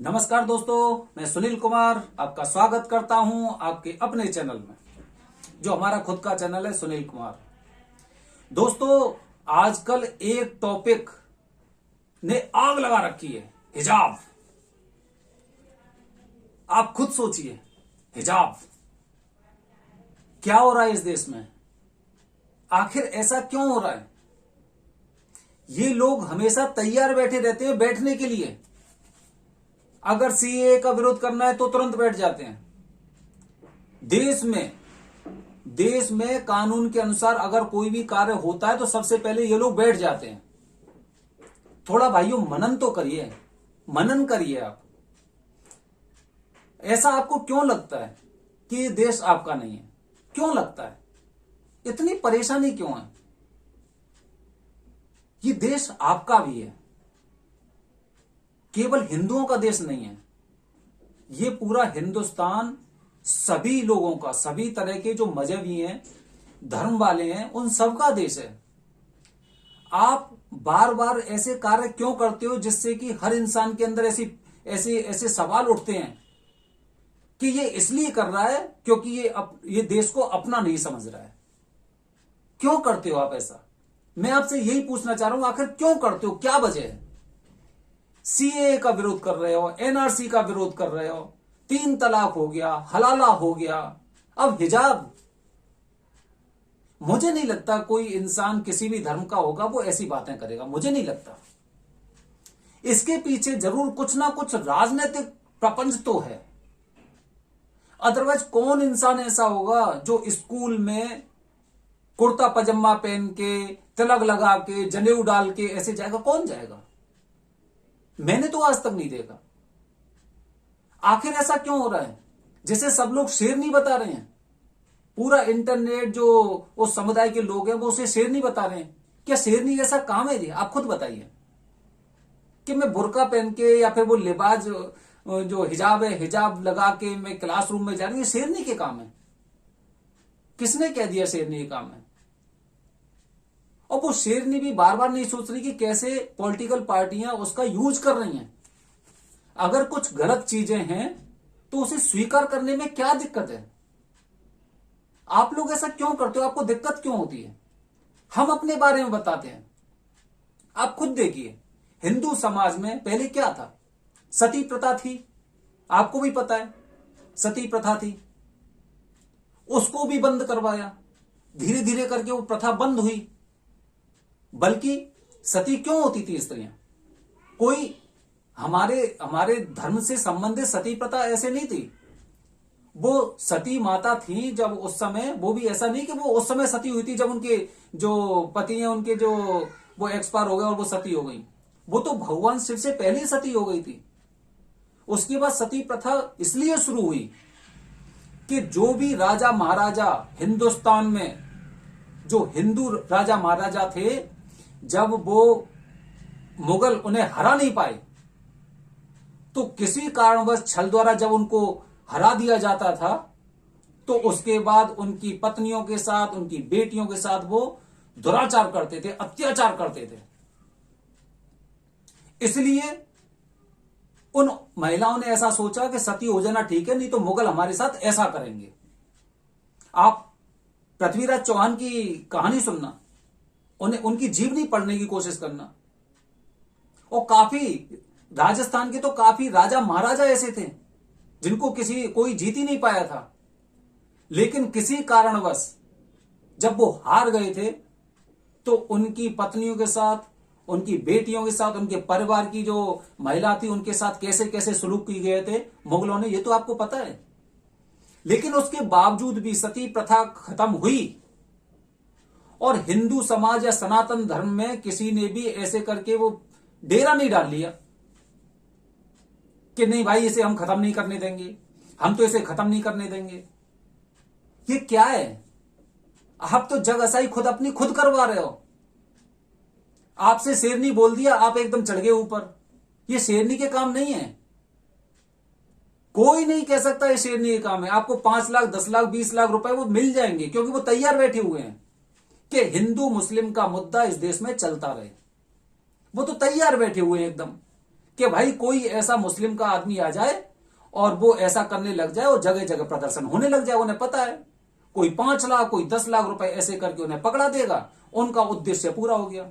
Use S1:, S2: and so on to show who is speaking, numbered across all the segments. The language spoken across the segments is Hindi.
S1: नमस्कार दोस्तों, मैं सुनील कुमार आपका स्वागत करता हूं आपके अपने चैनल में, जो हमारा खुद का चैनल है सुनील कुमार। दोस्तों, आजकल एक टॉपिक ने आग लगा रखी है, हिजाब। आप खुद सोचिए, हिजाब क्या हो रहा है इस देश में? आखिर ऐसा क्यों हो रहा है? ये लोग हमेशा तैयार बैठे रहते हैं बैठने के लिए। अगर सीए का विरोध करना है तो तुरंत बैठ जाते हैं। देश में कानून के अनुसार अगर कोई भी कार्य होता है तो सबसे पहले ये लोग बैठ जाते हैं। थोड़ा भाइयों मनन तो करिए, मनन करिए आप। ऐसा आपको क्यों लगता है कि ये देश आपका नहीं है? क्यों लगता है? इतनी परेशानी क्यों है? ये देश आपका भी है, केवल हिंदुओं का देश नहीं है। ये पूरा हिंदुस्तान सभी लोगों का, सभी तरह के जो मजहबी हैं, धर्म वाले हैं, उन सबका देश है। आप बार बार ऐसे कार्य क्यों करते हो जिससे कि हर इंसान के अंदर ऐसे सवाल उठते हैं कि ये इसलिए कर रहा है क्योंकि ये देश को अपना नहीं समझ रहा है। क्यों करते हो आप ऐसा? मैं आपसे यही पूछना चाह रहा हूं, आखिर क्यों करते हो? क्या वजह है? सीए का विरोध कर रहे हो, एनआरसी का विरोध कर रहे हो, 3 तलाक हो गया, हलाला हो गया, अब हिजाब। मुझे नहीं लगता कोई इंसान किसी भी धर्म का होगा वो ऐसी बातें करेगा, मुझे नहीं लगता। इसके पीछे जरूर कुछ ना कुछ राजनीतिक प्रपंच तो है। अदरवाइज कौन इंसान ऐसा होगा जो स्कूल में कुर्ता पजामा पहन के, तिलक लगा के, जनेऊ डाल के ऐसे जाएगा? कौन जाएगा? मैंने तो आज तक नहीं देखा। आखिर ऐसा क्यों हो रहा है? जैसे सब लोग शेरनी बता रहे हैं, पूरा इंटरनेट जो उस समुदाय के लोग हैं वो उसे शेरनी बता रहे हैं। क्या शेरनी जैसा काम है? आप खुद बताइए कि मैं बुर्का पहन के या फिर वो लिबास जो हिजाब है, हिजाब लगा के मैं क्लासरूम में जा रही हूं, शेरनी के काम है? किसने कह दिया शेरनी के काम है? और वो शेरनी भी बार बार नहीं सोच रही कि कैसे पॉलिटिकल पार्टियां उसका यूज कर रही हैं। अगर कुछ गलत चीजें हैं तो उसे स्वीकार करने में क्या दिक्कत है? आप लोग ऐसा क्यों करते हो? आपको दिक्कत क्यों होती है? हम अपने बारे में बताते हैं। आप खुद देखिए, हिंदू समाज में पहले क्या था? सती प्रथा थी, आपको भी पता है। सती प्रथा थी, उसको भी बंद करवाया। धीरे धीरे करके वो प्रथा बंद हुई। बल्कि सती क्यों होती थी स्त्रियां? कोई हमारे धर्म से संबंधित सती प्रथा ऐसे नहीं थी। वो सती माता थी जब उस समय, वो भी ऐसा नहीं कि वो उस समय सती हुई थी जब उनके जो पति हैं उनके जो वो एक्सपायर हो गए और वो सती हो गई। वो तो भगवान शिव से पहले ही सती हो गई थी। उसके बाद सती प्रथा इसलिए शुरू हुई कि जो भी राजा महाराजा हिंदुस्तान में, जो हिंदू राजा महाराजा थे, जब वो मुगल उन्हें हरा नहीं पाए तो किसी कारणवश छल द्वारा जब उनको हरा दिया जाता था तो उसके बाद उनकी पत्नियों के साथ, उनकी बेटियों के साथ वो दुराचार करते थे, अत्याचार करते थे। इसलिए उन महिलाओं ने ऐसा सोचा कि सती हो जाना ठीक है, नहीं तो मुगल हमारे साथ ऐसा करेंगे। आप पृथ्वीराज चौहान की कहानी सुनना, उनकी जीवनी पढ़ने की कोशिश करना। और काफी राजस्थान के तो काफी राजा महाराजा ऐसे थे जिनको कोई जीत ही नहीं पाया था। लेकिन किसी कारणवश जब वो हार गए थे तो उनकी पत्नियों के साथ, उनकी बेटियों के साथ, उनके परिवार की जो महिला थी उनके साथ कैसे कैसे सलूक किए गए थे मुगलों ने, ये तो आपको पता है। लेकिन उसके बावजूद भी सती प्रथा खत्म हुई और हिंदू समाज या सनातन धर्म में किसी ने भी ऐसे करके वो डेरा नहीं डाल लिया कि नहीं भाई इसे हम खत्म नहीं करने देंगे, हम तो इसे खत्म नहीं करने देंगे। ये क्या है? आप तो जगहसाई खुद करवा रहे हो। आपसे शेरनी बोल दिया, आप एकदम चढ़ गए ऊपर। ये शेरनी के काम नहीं है। कोई नहीं कह सकता ये शेरनी के काम है। आपको 5 लाख, 10 लाख, 20 लाख रुपए वो मिल जाएंगे क्योंकि वो तैयार बैठे हुए हैं कि हिंदू मुस्लिम का मुद्दा इस देश में चलता रहे। वो तो तैयार बैठे हुए हैं एकदम कि भाई कोई ऐसा मुस्लिम का आदमी आ जाए और वो ऐसा करने लग जाए और जगह जगह प्रदर्शन होने लग जाए। उन्हें पता है कोई 5 लाख कोई 10 लाख रुपए ऐसे करके उन्हें पकड़ा देगा, उनका उद्देश्य पूरा हो गया।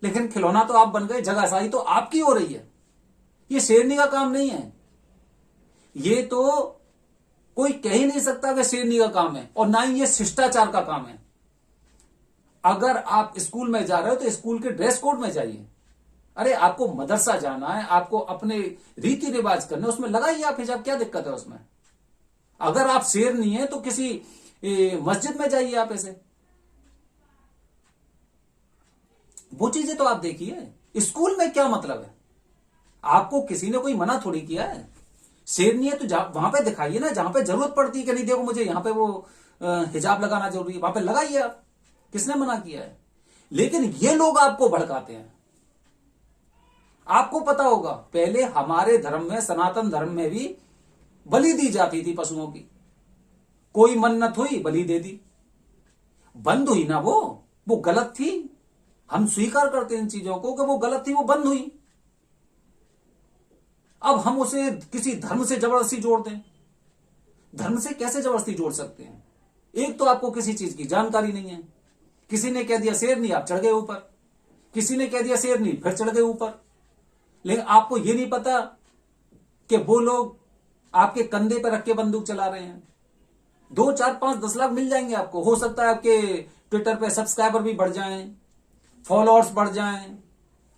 S1: लेकिन खिलौना तो आप बन गए, जगहसाही तो आपकी हो रही है। ये शेरनी का काम नहीं है, ये तो कोई कह ही नहीं सकता कि शेरनी का काम है, और ना ही ये शिष्टाचार का काम है। अगर आप स्कूल में जा रहे हो तो स्कूल के ड्रेस कोड में जाइए। अरे आपको मदरसा जाना है, आपको अपने रीति रिवाज करने, उसमें लगाइए आप हिजाब, क्या दिक्कत है उसमें। अगर आप शेरनी है तो किसी मस्जिद में जाइए आप ऐसे। वो चीजें तो आप देखिए, स्कूल में क्या मतलब है। आपको किसी ने कोई मना थोड़ी किया है। शेरनी है तो वहां पे दिखाइए ना, जहां पे जरूरत पड़ती है कि नहीं देखो मुझे यहां पे वो हिजाब लगाना जरूरी है, वहां पे लगाइए आप। किसने मना किया है। लेकिन ये लोग आपको भड़काते हैं। आपको पता होगा पहले हमारे धर्म में, सनातन धर्म में भी बलि दी जाती थी पशुओं की। कोई मन्नत हुई बलि दे दी, बंद हुई ना वो गलत थी। हम स्वीकार करते हैं इन चीजों को कि वो गलत थी, वो बंद हुई। अब हम उसे किसी धर्म से जबरदस्ती जोड़ दें। धर्म से कैसे जबरदस्ती जोड़ सकते हैं। एक तो आपको किसी चीज की जानकारी नहीं है। किसी ने कह दिया शेरनी, आप चढ़ गए ऊपर। किसी ने कह दिया शेरनी, फिर चढ़ गए ऊपर। लेकिन आपको यह नहीं पता कि वो लोग आपके कंधे पर रख के बंदूक चला रहे हैं। 2, 4, 5, 10 लाख मिल जाएंगे आपको। हो सकता है आपके ट्विटर पे सब्सक्राइबर भी बढ़ जाएं, फॉलोअर्स बढ़ जाएं,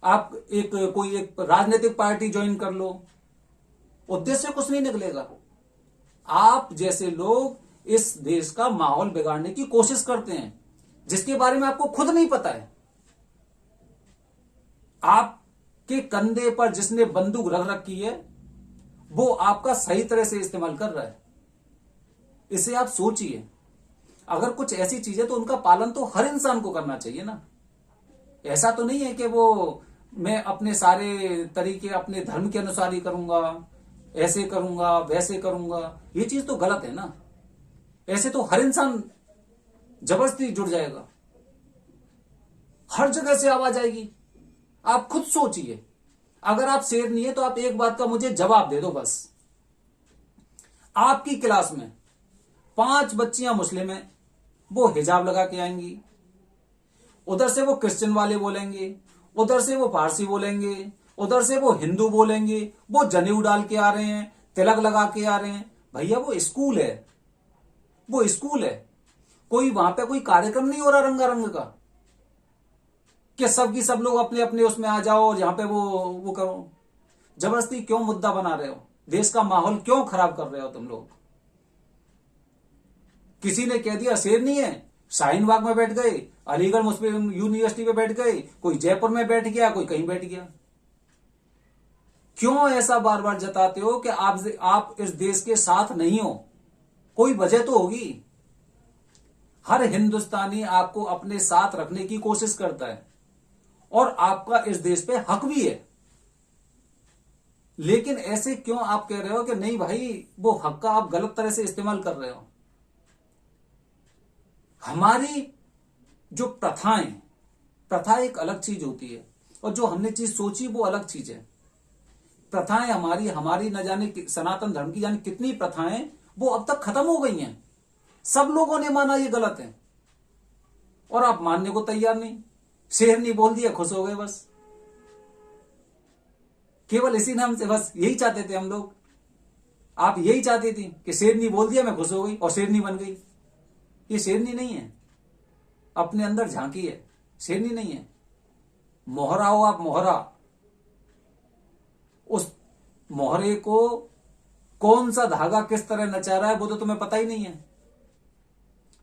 S1: आप कोई एक राजनीतिक पार्टी ज्वाइन कर लो। उद्देश्य कुछ नहीं निकलेगा। आप जैसे लोग इस देश का माहौल बिगाड़ने की कोशिश करते हैं, जिसके बारे में आपको खुद नहीं पता है। आपके कंधे पर जिसने बंदूक रख रखी है, वो आपका सही तरह से इस्तेमाल कर रहा है। इसे आप सोचिए। अगर कुछ ऐसी चीजें तो उनका पालन तो हर इंसान को करना चाहिए ना। ऐसा तो नहीं है कि वो मैं अपने सारे तरीके अपने धर्म के अनुसार ही करूंगा, ऐसे करूंगा वैसे करूंगा। ये चीज तो गलत है ना। ऐसे तो हर इंसान जबरदस्ती जुड़ जाएगा, हर जगह से आवाज आएगी। आप खुद सोचिए। अगर आप शेरनी है तो आप एक बात का मुझे जवाब दे दो बस। आपकी क्लास में 5 बच्चियां मुस्लिम हैं, वो हिजाब लगा के आएंगी। उधर से वो क्रिश्चियन वाले बोलेंगे, उधर से वो पारसी बोलेंगे, उधर से वो हिंदू बोलेंगे। वो जनेऊ डाल के आ रहे हैं, तिलक लगा के आ रहे हैं। भैया वो स्कूल है, वो स्कूल है। कोई वहां पे कोई कार्यक्रम नहीं हो रहा रंगारंग का कि सब की सब लोग अपने अपने उसमें आ जाओ और यहां पे वो करो। जबरदस्ती क्यों मुद्दा बना रहे हो। देश का माहौल क्यों खराब कर रहे हो तुम लोग। किसी ने कह दिया शेरनी है, शाहीन बाग में बैठ गए, अलीगढ़ मुस्लिम यूनिवर्सिटी में बैठ गए, कोई जयपुर में बैठ गया, कोई कहीं बैठ गया। क्यों ऐसा बार बार जताते हो कि आप इस देश के साथ नहीं हो। कोई वजह तो होगी। हर हिंदुस्तानी आपको अपने साथ रखने की कोशिश करता है और आपका इस देश पे हक भी है। लेकिन ऐसे क्यों आप कह रहे हो कि नहीं भाई वो हक का आप गलत तरह से इस्तेमाल कर रहे हो। हमारी जो प्रथा एक अलग चीज होती है और जो हमने चीज सोची वो अलग चीज है। प्रथाएं हमारी न जाने सनातन धर्म की जाने कितनी प्रथाएं वो अब तक खत्म हो गई हैं। सब लोगों ने माना ये गलत है और आप मानने को तैयार नहीं। शेरनी बोल दिया, खुश हो गए बस। केवल इसी नाम से बस यही चाहते थे हम लोग। आप यही चाहती थी कि शेरनी बोल दिया मैं खुश हो गई और शेरनी बन गई। ये शेरनी नहीं है, अपने अंदर झांकी है, शेरनी नहीं है। मोहरा हो आप, मोहरा। उस मोहरे को कौन सा धागा किस तरह नचा रहा है वो तो तुम्हें पता ही नहीं है।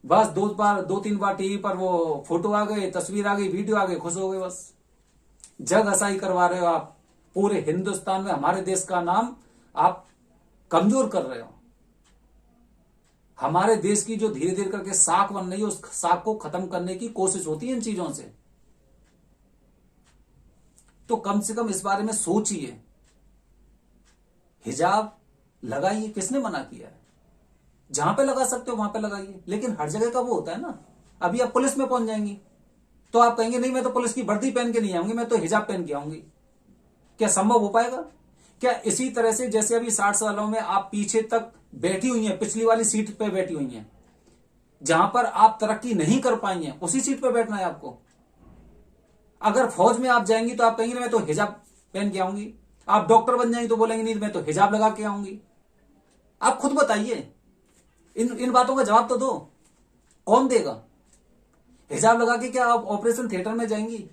S1: बस 2-3 बार टीवी पर वो फोटो आ गए, तस्वीर आ गई, वीडियो आ गई, खुश हो गए बस। जग हसाई करवा रहे हो आप। पूरे हिंदुस्तान में हमारे देश का नाम आप कमजोर कर रहे हो। हमारे देश की जो धीरे धीरे करके साख बन रही है, उस साख को खत्म करने की कोशिश होती है इन चीजों से। तो कम से कम इस बारे में सोचिए। हिजाब लगाइए, किसने मना किया है। जहां पे लगा सकते हो वहां पे लगाइए, लेकिन हर जगह का वो होता है ना। अभी आप पुलिस में पहुंच जाएंगी तो आप कहेंगे नहीं मैं तो पुलिस की वर्दी पहन के नहीं आऊंगी, मैं तो हिजाब पहन के आऊंगी। क्या संभव हो पाएगा? क्या इसी तरह से जैसे अभी 60 सालों में आप पीछे तक बैठी हुई हैं, पिछली वाली सीट पे बैठी हुई हैं, जहां पर आप तरक्की नहीं कर पाई हैं, उसी सीट पे बैठना है आपको? अगर फौज में आप जाएंगी तो आप कहेंगे मैं तो हिजाब पहन के आऊंगी, आप डॉक्टर बन जाएंगी तो बोलेंगे नहीं मैं तो हिजाब लगा के आऊंगी। आप खुद बताइए, इन बातों का जवाब तो दो, कौन देगा? हिजाब लगा के क्या आप ऑपरेशन थिएटर में जाएंगी,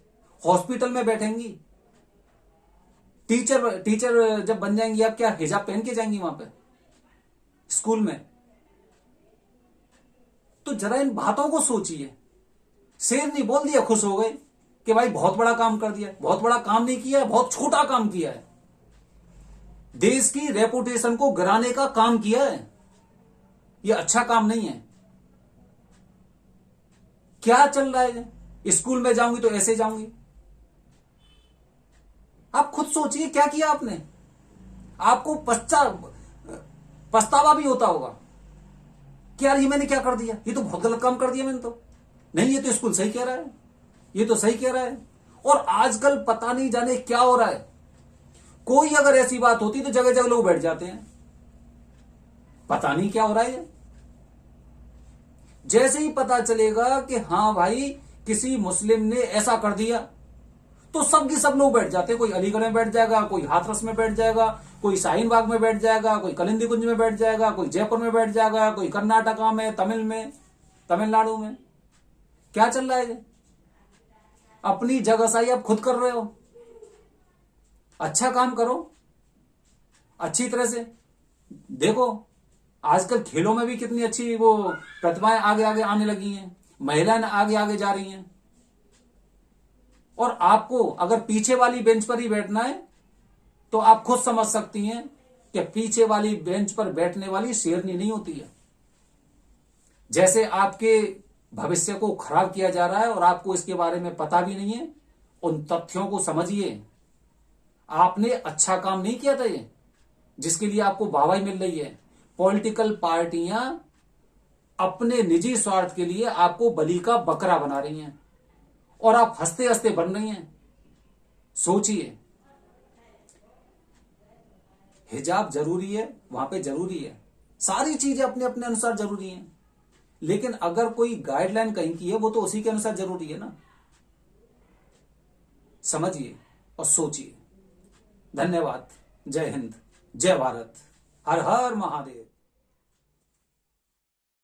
S1: हॉस्पिटल में बैठेंगी? टीचर जब बन जाएंगी आप क्या हिजाब पहन के जाएंगी वहां पे, स्कूल में? तो जरा इन बातों को सोचिए। शेर नहीं बोल दिया खुश हो गए कि भाई बहुत बड़ा काम कर दिया। बहुत बड़ा काम नहीं किया है, बहुत छोटा काम किया है। देश की रेपुटेशन को गिराने का काम किया है। यह अच्छा काम नहीं है। क्या चल रहा है? स्कूल में जाऊंगी तो ऐसे जाऊंगी। आप खुद सोचिए क्या किया आपने। आपको पछतावा भी होता होगा कि यार ये मैंने क्या कर दिया, ये तो बहुत गलत काम कर दिया मैंने तो। नहीं, ये तो स्कूल सही कह रहा है, ये तो सही कह रहा है। और आजकल पता नहीं जाने क्या हो रहा है, कोई अगर ऐसी बात होती तो जगह जगह लोग बैठ जाते हैं। पता नहीं क्या हो रहा है। जैसे ही पता चलेगा कि हां भाई किसी मुस्लिम ने ऐसा कर दिया तो सबके सब लोग बैठ जाते हैं। कोई अलीगढ़ में बैठ जाएगा, कोई हाथरस में बैठ जाएगा, कोई शाहीन बाग में बैठ जाएगा, कोई कलिंदी कुंज में बैठ जाएगा, कोई जयपुर में बैठ जाएगा, कोई कर्नाटका में, तमिलनाडु में। क्या चल रहा है? अपनी जगहसाही आप खुद कर रहे हो। अच्छा काम करो, अच्छी तरह से देखो। आजकल खेलों में भी कितनी अच्छी वो प्रतिभाएं आगे आगे आने लगी हैं, महिलाएं आगे आगे जा रही हैं। और आपको अगर पीछे वाली बेंच पर ही बैठना है तो आप खुद समझ सकती हैं कि पीछे वाली बेंच पर बैठने वाली शेरनी नहीं होती है। जैसे आपके भविष्य को खराब किया जा रहा है और आपको इसके बारे में पता भी नहीं है, उन तथ्यों को समझिए। आपने अच्छा काम नहीं किया था ये, जिसके लिए आपको वाहवाही मिल रही है। पॉलिटिकल पार्टियां अपने निजी स्वार्थ के लिए आपको बलि का बकरा बना रही हैं और आप हंसते हंसते बन रही हैं। सोचिए, हिजाब जरूरी है, वहां पे जरूरी है, सारी चीजें अपने अपने अनुसार जरूरी हैं, लेकिन अगर कोई गाइडलाइन कहीं की है वो तो उसी के अनुसार जरूरी है ना। समझिए और सोचिए। धन्यवाद। जय हिंद, जय भारत, हर हर महादेव।